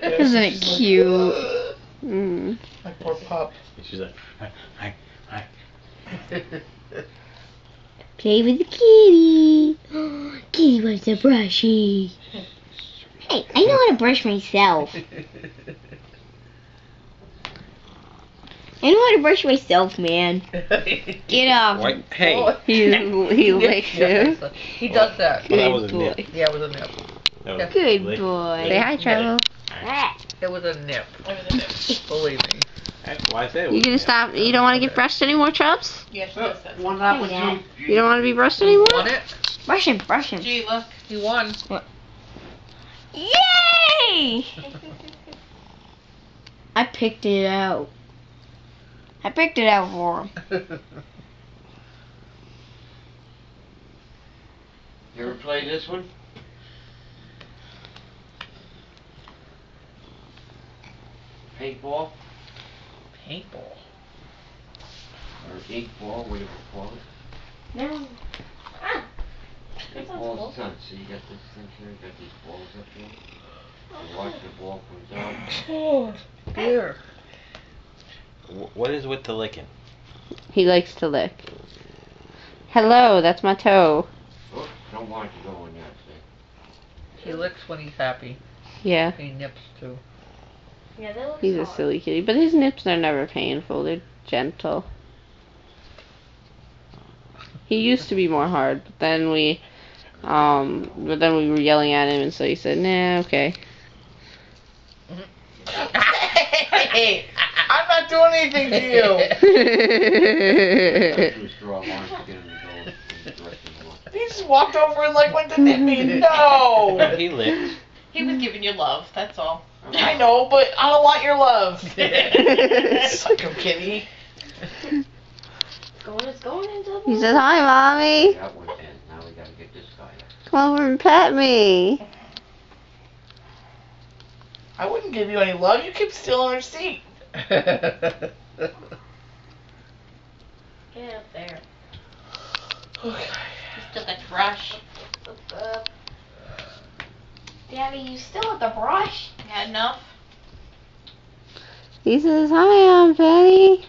Isn't it cute? Mm. My poor pup. She's like, hi, hi. Play with the kitty. Kitty wants a brushie. Hey, I know how to brush myself. I know how to brush myself, man. Get off. What? Hey. He licks you. He does that. Well, that Good was a boy. nip. Yeah, it was a nip. That was Good lick. boy. Say hi, Trevor. It was a nip. Believe me. That's why I said it You was a gonna nip. stop? You don't want to get brushed anymore, Chubbs? Yes, yes, that's One that was Dad. too. You don't want to be brushed You anymore? won it? Brush him, brush him. Gee, look. You won. Yay! I picked it out. I picked it out for him. You ever played this one? Paintball? Paintball. Or ink ball, whatever you call it. No. Ah. Paintball's done. So you got this thing here, you got these balls up here. You watch the ball comes out. Oh, dear. What is with the licking? He likes to lick. Hello, that's my toe. Oh, don't want to go in that thing. He licks when he's happy. Yeah, He nips too. Yeah, they look he's a silly kitty, but his nips are never painful. They're gentle. He used to be more hard, but then we were yelling at him, and so he said, "Nah, okay." Hey, I'm not doing anything to you. You draw lines to get him to go in the direction you want. He just walked over and like went to nip me. No. He licked. He was giving you love, that's all. I know, but I don't want your love. Suck him, kitty. It's going into the He says, "Hi, mommy. That one's in. Now we gotta get this guy up. Come over and pet me." I wouldn't give you any love. You keep stealing her seat. Get up there. Okay. You still got the brush. Daddy, you still with the brush? Had enough? He says, "Hi, Aunt Betty."